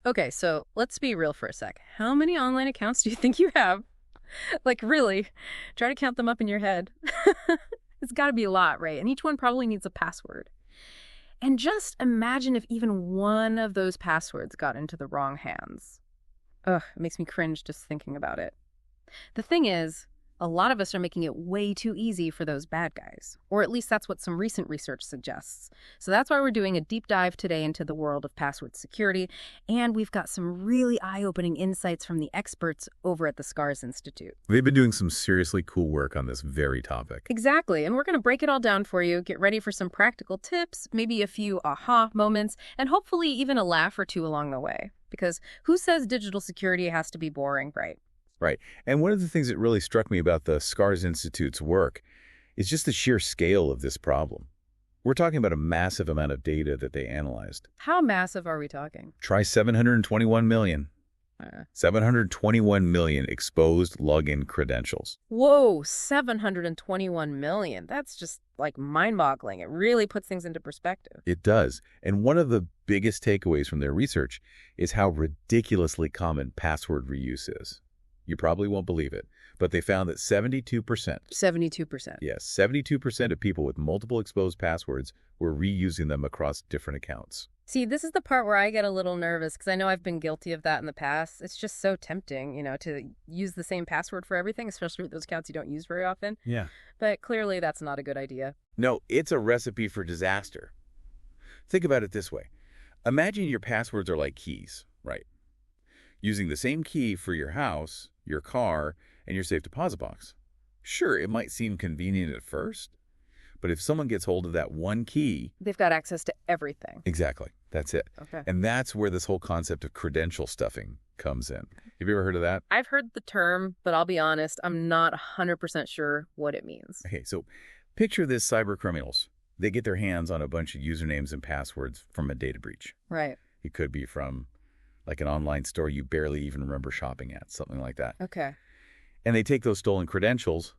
Okay, so let's be real for a sec. How many online accounts do you think you have? Like, really? Try to count them up in your head. It's got to be a lot, right? And each one probably needs a password. And just imagine if even one of those passwords got into the wrong hands. Ugh, it makes me cringe just thinking about it. The thing is, a lot of us are making it way too easy for those bad guys. Or at least that's what some recent research suggests. So that's why we're doing a deep dive today into the world of password security. And we've got some really eye-opening insights from the experts over at the SCARS Institute. They've been doing some seriously cool work on this very topic. Exactly. And we're going to break it all down for you, get ready for some practical tips, maybe a few aha moments, and hopefully even a laugh or two along the way. Because who says digital security has to be boring, right? Right. And one of the things that really struck me about the SCARS Institute's work is just the sheer scale of this problem. We're talking about a massive amount of data that they analyzed. How massive are we talking? Try 721 million. 721 million exposed login credentials. Whoa, 721 million. That's just like mind-boggling. It really puts things into perspective. It does. And one of the biggest takeaways from their research is how ridiculously common password reuse is. You probably won't believe it, but they found that 72%, 72%. yes, 72% of people with multiple exposed passwords were reusing them across different accounts. See, this is the part where I get a little nervous because I know I've been guilty of that in the past. It's just so tempting, to use the same password for everything, especially with those accounts you don't use very often. Yeah. But clearly that's not a good idea. No, it's a recipe for disaster. Think about it this way. Imagine your passwords are like keys, right? Using the same key for your house, your car, and your safe deposit box. Sure, it might seem convenient at first, but if someone gets hold of that one key... They've got access to everything. Exactly. That's it. Okay. And that's where this whole concept of credential stuffing comes in. Have you ever heard of that? I've heard the term, but I'll be honest, I'm not 100% sure what it means. Okay, so picture this: cyber criminals. They get their hands on a bunch of usernames and passwords from a data breach. Right. It could be from like an online store you barely even remember shopping at, something like that. Okay. And they take those stolen credentials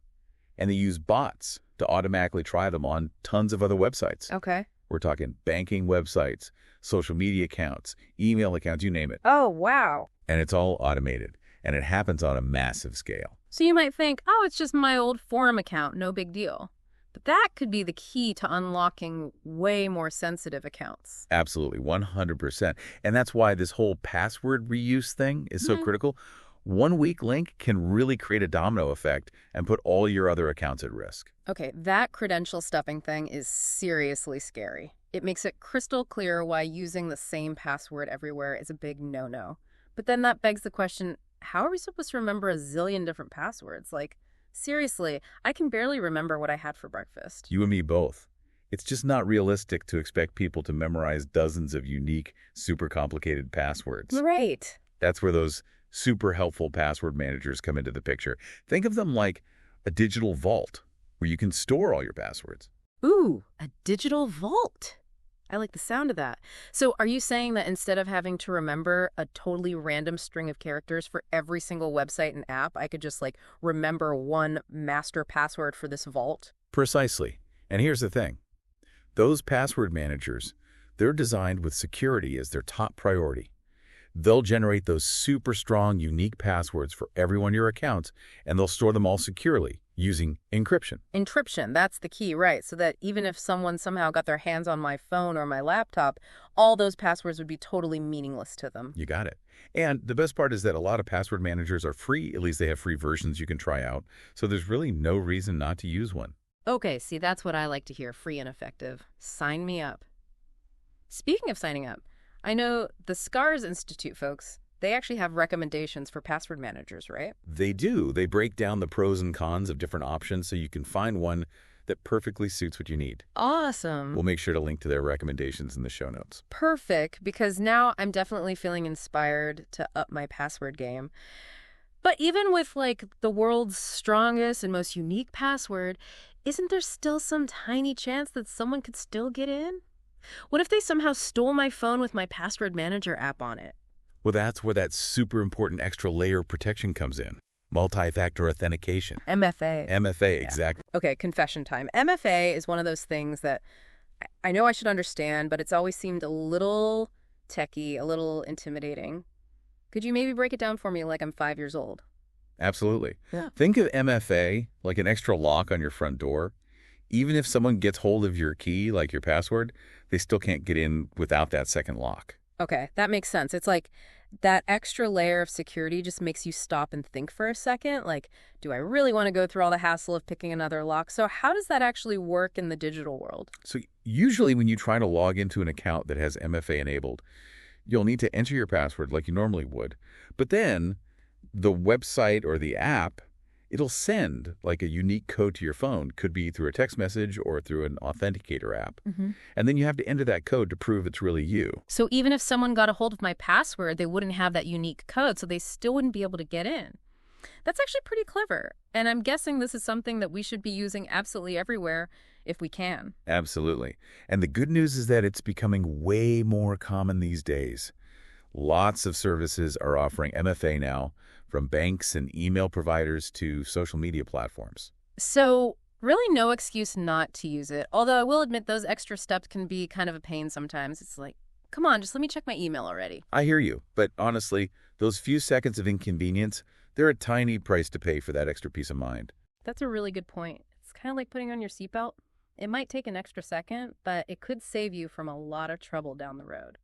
and they use bots to automatically try them on tons of other websites. Okay. We're talking banking websites, social media accounts, email accounts, you name it. Oh, wow. And it's all automated. And it happens on a massive scale. So you might think, oh, it's just my old forum account, no big deal. But that could be the key to unlocking way more sensitive accounts. Absolutely, 100%. And that's why this whole password reuse thing is so critical. One weak link can really create a domino effect and put all your other accounts at risk. Okay, that credential stuffing thing is seriously scary. It makes it crystal clear why using the same password everywhere is a big no-no. But then that begs the question, how are we supposed to remember a zillion different passwords? Like, seriously, I can barely remember what I had for breakfast. You and me both. It's just not realistic to expect people to memorize dozens of unique, super complicated passwords. Right. That's where those super helpful password managers come into the picture. Think of them like a digital vault where you can store all your passwords. Ooh, a digital vault. I like the sound of that. So are you saying that instead of having to remember a totally random string of characters for every single website and app, I could just remember one master password for this vault? Precisely. And here's the thing. Those password managers, they're designed with security as their top priority. They'll generate those super strong, unique passwords for every one of your accounts, and they'll store them all securely using encryption. Encryption, that's the key, right? So that even if someone somehow got their hands on my phone or my laptop, all those passwords would be totally meaningless to them. You got it. And the best part is that a lot of password managers are free. At least they have free versions you can try out. So there's really no reason not to use one. Okay, see, that's what I like to hear, free and effective. Sign me up. Speaking of signing up, I know the SCARS Institute folks, they actually have recommendations for password managers, right? They do. They break down the pros and cons of different options so you can find one that perfectly suits what you need. Awesome. We'll make sure to link to their recommendations in the show notes. Perfect, because now I'm definitely feeling inspired to up my password game. But even with the world's strongest and most unique password, isn't there still some tiny chance that someone could still get in? What if they somehow stole my phone with my password manager app on it? Well, that's where that super important extra layer of protection comes in. Multi-factor authentication. MFA. MFA, Yeah. exactly. Okay, confession time. MFA is one of those things that I know I should understand, but it's always seemed a little techie, a little intimidating. Could you maybe break it down for me like I'm 5 years old? Absolutely. Yeah. Think of MFA like an extra lock on your front door. Even if someone gets hold of your key, like your password, they still can't get in without that second lock. Okay, that makes sense. It's like that extra layer of security just makes you stop and think for a second. Like, do I really want to go through all the hassle of picking another lock? So how does that actually work in the digital world? So usually when you try to log into an account that has MFA enabled, you'll need to enter your password like you normally would. But then the website or the app, it'll send like a unique code to your phone. Could be through a text message or through an authenticator app. And then you have to enter that code to prove it's really you. So even if someone got a hold of my password, they wouldn't have that unique code, so they still wouldn't be able to get in. That's actually pretty clever. And I'm guessing this is something that we should be using absolutely everywhere if we can. Absolutely. And the good news is that it's becoming way more common these days. Lots of services are offering MFA now, from banks and email providers to social media platforms. So really no excuse not to use it. Although I will admit those extra steps can be kind of a pain sometimes. It's like, come on, just let me check my email already. I hear you, but honestly, those few seconds of inconvenience, they're a tiny price to pay for that extra peace of mind. That's a really good point. It's kind of like putting on your seatbelt. It might take an extra second, but it could save you from a lot of trouble down the road.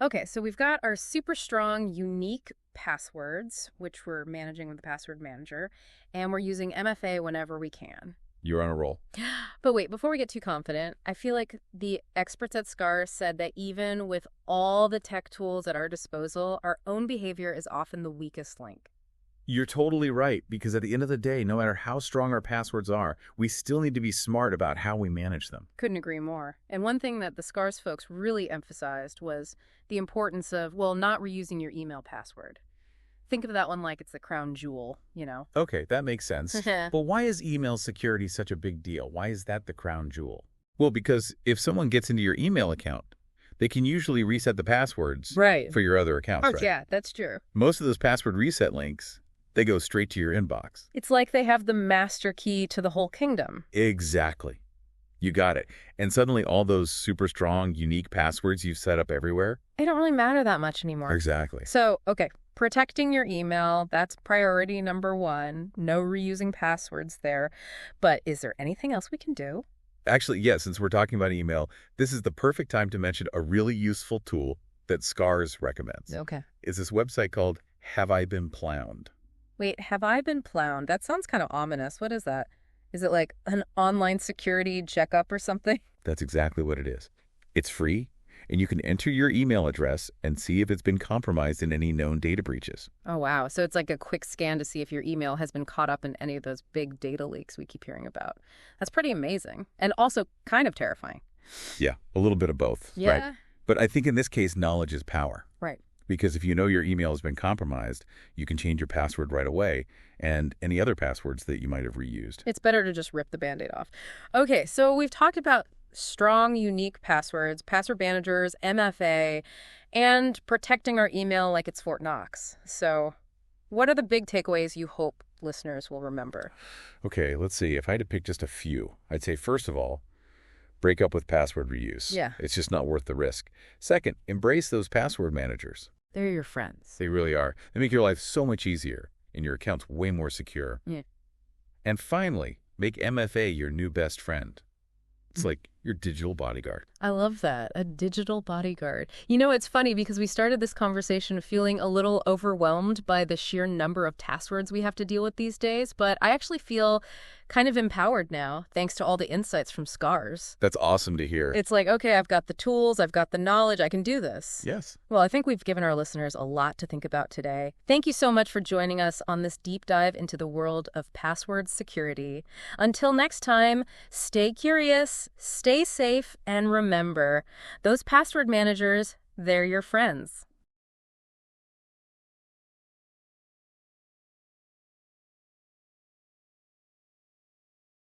Okay, so we've got our super strong, unique passwords, which we're managing with the password manager, and we're using MFA whenever we can. You're on a roll. But wait, before we get too confident, I feel like the experts at SCAR said that even with all the tech tools at our disposal, our own behavior is often the weakest link. You're totally right, because at the end of the day, no matter how strong our passwords are, we still need to be smart about how we manage them. Couldn't agree more. And one thing that the SCARS folks really emphasized was the importance of, well, not reusing your email password. Think of that one like it's the crown jewel, you know? Okay, that makes sense. But why is email security such a big deal? Why is that the crown jewel? Well, because if someone gets into your email account, they can usually reset the passwords for your other accounts, right? Yeah, that's true. Most of those password reset links, they go straight to your inbox. It's like they have the master key to the whole kingdom. Exactly. You got it. And suddenly all those super strong, unique passwords you've set up everywhere? They don't really matter that much anymore. Exactly. So, okay, protecting your email, that's priority number one. No reusing passwords there. But is there anything else we can do? Actually, yes, since we're talking about email, this is the perfect time to mention a really useful tool that SCARS recommends. Okay. It's this website called Have I Been Plowned? Wait, have I been plowned? That sounds kind of ominous. What is that? Is it like an online security checkup or something? That's exactly what it is. It's free, and you can enter your email address and see if it's been compromised in any known data breaches. Oh, wow. So it's like a quick scan to see if your email has been caught up in any of those big data leaks we keep hearing about. That's pretty amazing. And also kind of terrifying. Yeah, a little bit of both. Yeah. Right? But I think in this case, knowledge is power. Right. Because if you know your email has been compromised, you can change your password right away and any other passwords that you might have reused. It's better to just rip the Band-Aid off. Okay, so we've talked about strong, unique passwords, password managers, MFA, and protecting our email like it's Fort Knox. So what are the big takeaways you hope listeners will remember? Okay, let's see. If I had to pick just a few, I'd say, first of all, break up with password reuse. Yeah. It's just not worth the risk. Second, embrace those password managers. They're your friends. They really are. They make your life so much easier and your account's way more secure. Yeah. And finally, make MFA your new best friend. It's like your digital bodyguard. I love that. A digital bodyguard. You know, it's funny because we started this conversation feeling a little overwhelmed by the sheer number of passwords we have to deal with these days, but I actually feel kind of empowered now, thanks to all the insights from SCARS. That's awesome to hear. It's like, okay, I've got the tools, I've got the knowledge, I can do this. Yes. Well, I think we've given our listeners a lot to think about today. Thank you so much for joining us on this deep dive into the world of password security. Until next time, stay curious, stay safe, and remember, those password managers, they're your friends.